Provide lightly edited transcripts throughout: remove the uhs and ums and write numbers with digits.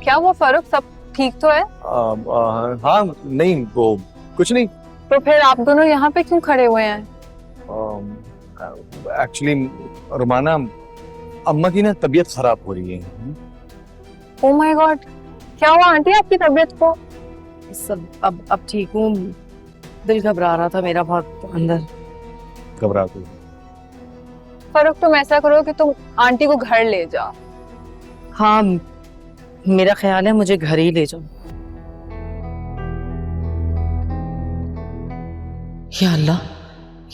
क्या हुआ फारूक, सब ठीक तो है? हाँ नहीं वो कुछ नहीं। तो फिर आप दोनों यहाँ पे क्यों खड़े हुए हैं? एक्चुअली रुमाना, अम्मा की ना तबीयत खराब हो रही है। ओह माय गॉड, क्या हुआ आंटी आपकी तबीयत को? सब अब ठीक हूँ। दिल घबरा रहा था मेरा बहुत अंदर। घबराहट हुई। फारूक तुम ऐसा करो कि तुम आंटी को घर ले जाओ। हाँ, मेरा ख्याल है मुझे घर ही ले जाओ। या अल्लाह,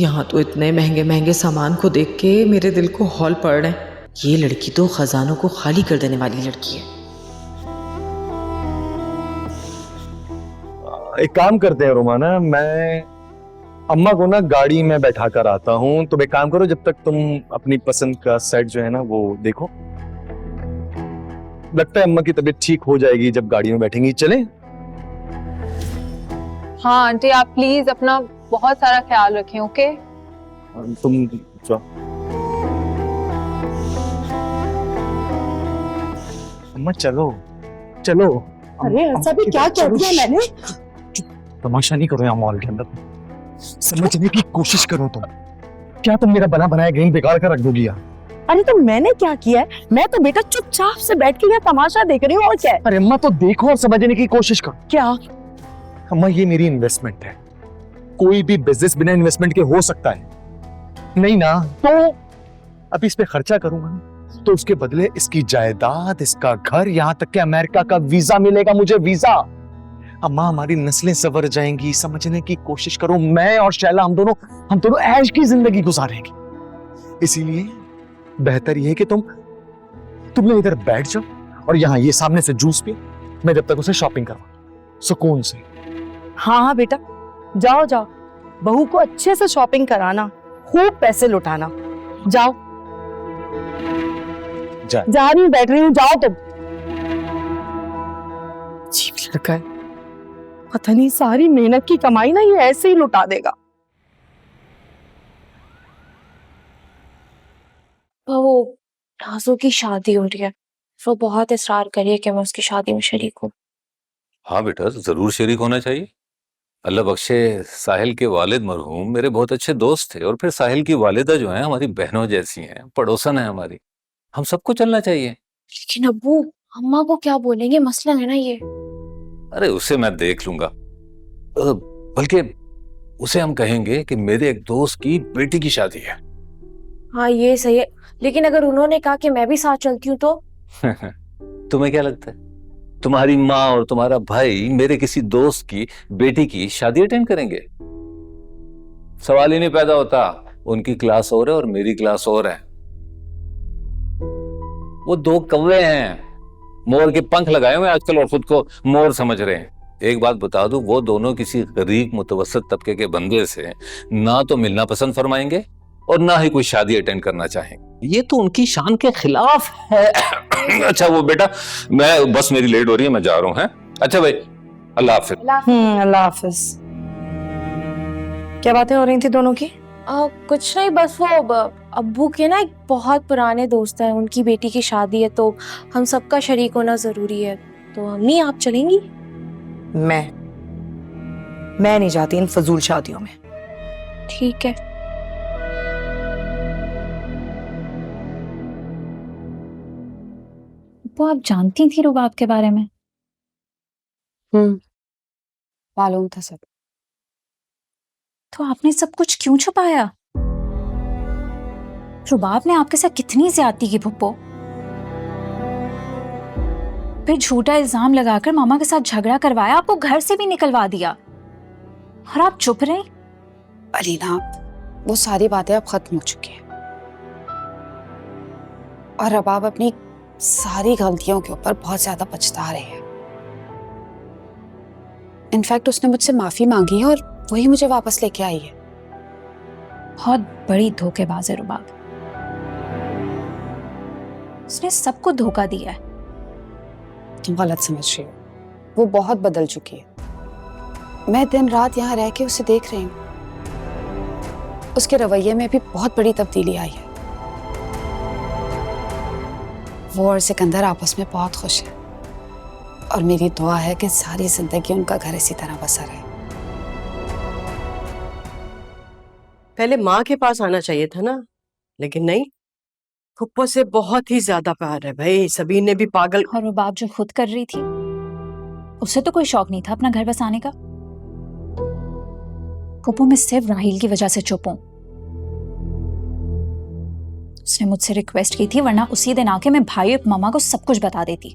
यहाँ तो इतने महंगे महंगे सामान को देख के मेरे दिल को हौल पड़ रहे हैं। ये लड़की तो खजानों को खाली कर देने वाली लड़की है। एक काम करते हैं रुमाना, मैं अम्मा को ना गाड़ी में बैठा कर आता हूँ। तुम एक काम करो, जब तक तुम अपनी पसंद का सेट जो है ना वो देखो। लगता है अम्मा की तबीयत ठीक हो जाएगी जब गाड़ी में बैठेंगी। चलें? हाँ आंटी, आप प्लीज अपना बहुत सारा ख्याल रखें, ओके? तुम जाओ। अम्मा चलो चलो। अरे ऐसा भी क्या कह दिया मैंने? तमाशा नहीं करो यहाँ मॉल के अंदर। समझने की कोशिश करो तुम। क्या तुम मेरा बना बनाया गेम बिगाड़ कर रख दोगी यार? अरे तो मैंने क्या किया है? मैं तो बेटा चुपचाप से बैठ के यहाँ तमाशा देख रही हूँ, और क्या है? अरे अम्मा तो देखो और समझने की कोशिश करो। क्या? अम्मा ये मेरी इन्वेस्टमेंट है। कोई भी बिजनेस बिना इन्वेस्टमेंट के हो सकता है नहीं ना? तो अभी इस पे खर्चा करूंगा ना, तो उसके बदले इसकी जायदाद, इसका घर, यहाँ तक कि अमेरिका का वीजा मिलेगा मुझे, वीजा। अम्मा हमारी नस्लें सवर जाएंगी। समझने की कोशिश करो। मैं और शैला हम दोनों ऐश की जिंदगी गुजारेंगे। इसीलिए बेहतर ये है कि तुम लोग इधर बैठ जाओ और यहाँ ये सामने से जूस पिए। मैं जब तक उसे शॉपिंग करवा सुकून से। हाँ हाँ बेटा, जाओ जाओ, बहू को अच्छे से शॉपिंग कराना, खूब पैसे लुटाना। जाओ। जा रही हूँ, बैठ रही हूँ, जाओ तुम। अजीब लड़का है, पता नहीं सारी मेहनत की कमाई ना ये ऐसे ही लुटा देगा। वो नाज़ो की शादी हो रही है, वो बहुत इसरार कर रही है कि मैं उसकी शादी में शरीक हूँ। हाँ बेटा, जरूर शरीक होना चाहिए। अल्लाह बख्शे, साहिल के वालिद मरहूम मेरे बहुत अच्छे दोस्त थे, और फिर साहिल की वालिदा जो है हमारी बहनों जैसी हैं, पड़ोसन है हमारी। हम सबको चलना चाहिए। लेकिन अब्बू, अम्मा को क्या बोलेंगे, मसला है ना ये। अरे उसे मैं देख लूंगा। बल्कि उसे हम कहेंगे कि मेरे एक दोस्त की बेटी की शादी है। हाँ ये सही है, लेकिन अगर उन्होंने कहा कि मैं भी साथ चलती हूँ तो? तुम्हें क्या लगता है तुम्हारी माँ और तुम्हारा भाई मेरे किसी दोस्त की बेटी की शादी अटेंड करेंगे? सवाल ही नहीं पैदा होता। उनकी क्लास और है और मेरी क्लास और है। वो दो कौवे हैं, मोर के पंख लगाए हुए आजकल और खुद को मोर समझ रहे हैं। एक बात बता दूं, वो दोनों किसी गरीब मुतवसत तबके के बंदे से ना तो मिलना पसंद फरमाएंगे और ना ही कोई शादी अटेंड करना चाहेंगे। ये तो उनकी शान के खिलाफ है। अच्छा वो बेटा, मैं बस मेरी लेट हो रही है, मैं जा रहा हूँ। अच्छा भाई, अल्लाह हाफिज। अल्लाह हाफिज। क्या बातें हो रही थी दोनों की? कुछ नहीं, बस वो अब्बू के ना एक बहुत पुराने दोस्त हैं, उनकी बेटी की शादी है तो हम सबका शरीक होना जरूरी है। तो अम्मी आप चलेंगी? मैं नहीं जाती इन फजूल शादियों में। ठीक है। वो आप जानती थी रुबाब के बारे में? मालूम था सब। तो आपने सब कुछ क्यों छुपाया? रुबाब ने आपके साथ कितनी ज्यादती की पुप्पो। फिर झूठा इल्जाम लगाकर मामा के साथ झगड़ा करवाया, आपको घर से भी निकलवा दिया, और आप चुप रहे। अलीना, वो सारी बातें अब खत्म हो चुकी हैं और रबाब अपनी सारी गलतियों के ऊपर बहुत ज्यादा पछता रही है। इनफैक्ट उसने मुझसे माफी मांगी है और वही मुझे वापस लेके आई है। बहुत बड़ी धोखेबाज है रुबाब। उसने सबको धोखा दिया है। तुम गलत समझ रही हो, वो बहुत बदल चुकी है। मैं दिन रात यहाँ रह के उसे देख रही हूँ, उसके रवैये में भी बहुत बड़ी तब्दीली आई है। वो और सिकंदर आपस में बहुत खुश हैं। और मेरी दुआ है कि सारी जिंदगी उनका घर इसी तरह बसा रहे। पहले माँ के पास आना चाहिए था ना, लेकिन नहीं, फुप्पो से बहुत ही ज्यादा प्यार है भाई। सबीन ने भी पागल। और वो बात जो खुद कर रही थी, उसे तो कोई शौक नहीं था अपना घर बसाने का। फूफो मैं सिर्फ राहिल की वजह से चुप हूं। उसने मुझसे रिक्वेस्ट की थी, वरना उसी दिन आके मैं भाई और मामा को सब कुछ बता देती।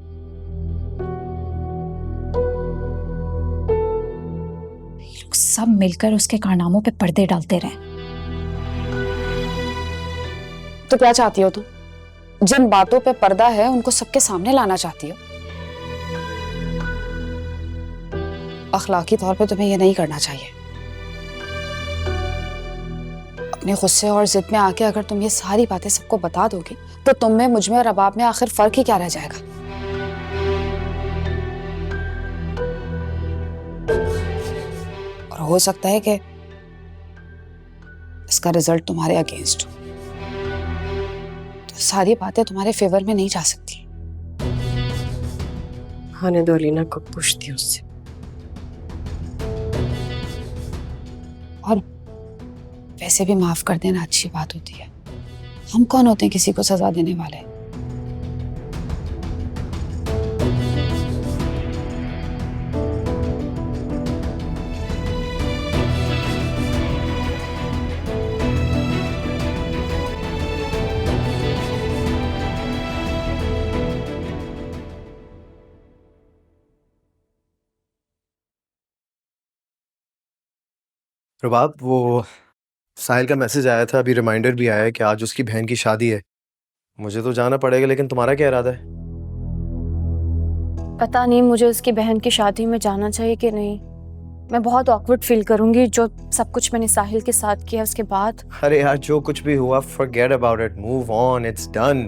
ये लोग सब मिलकर उसके कारनामों पे पर्दे डालते रहे। तो क्या चाहती हो तुम? जिन बातों पे पर्दा है उनको सबके सामने लाना चाहती हो। अखलाकी तौर पे तुम्हें ये नहीं करना चाहिए। अपने गुस्से और जिद में आके अगर तुम ये सारी बातें सबको बता दोगी तो तुम में, मुझ में और रबाब में आखिर फर्क ही क्या रह जाएगा? और हो सकता है कि इसका रिजल्ट तुम्हारे अगेंस्ट हो, तो सारी बातें तुम्हारे फेवर में नहीं जा सकती। आने दो, अलीना को पूछती हूँ उससे। और वैसे भी माफ कर देना अच्छी बात होती है। हम कौन होते हैं किसी को सजा देने वाले? रबाब, वो साहिल का मैसेज आया था, अभी रिमाइंडर भी आया है कि आज उसकी बहन की शादी है। मुझे तो जाना पड़ेगा, लेकिन तुम्हारा क्या इरादा है? पता नहीं मुझे उसकी बहन की शादी में जाना चाहिए कि नहीं। मैं बहुत ऑकवर्ड फील करूंगी, जो सब कुछ मैंने साहिल के साथ किया उसके बाद। अरे यार, जो कुछ भी हुआ forget about it, move on, it's done.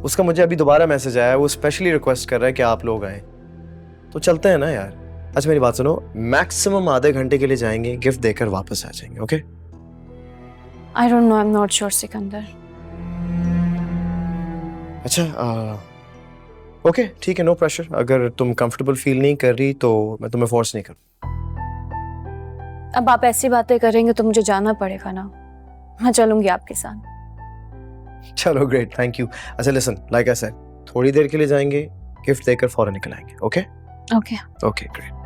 उसका मुझे अभी दोबारा मैसेज आया है, वो स्पेशली रिक्वेस्ट कर रहा है कि आप लोग आए, तो चलते हैं ना यार। अच्छा मेरी बात सुनो, मैक्सिमम आधे घंटे के लिए जाएंगे, गिफ्ट देकर वापस आ जाएंगे, okay? I don't know, I am not sure Sikandar. अच्छा ओके ठीक है, नो प्रेशर। अगर तुम कंफर्टेबल फील नहीं कर रही तो मैं तुम्हें फोर्स नहीं करूँ। अब आप ऐसी बातें करेंगे तो मुझे जाना पड़ेगा ना। मैं चलूंगी आपके साथ। चलो ग्रेट, थैंक यू। अच्छा लिसन, लाइक आई सेड, थोड़ी देर के लिए जाएंगे, गिफ्ट देकर फौरन निकल आएंगे, ओके? Okay okay great.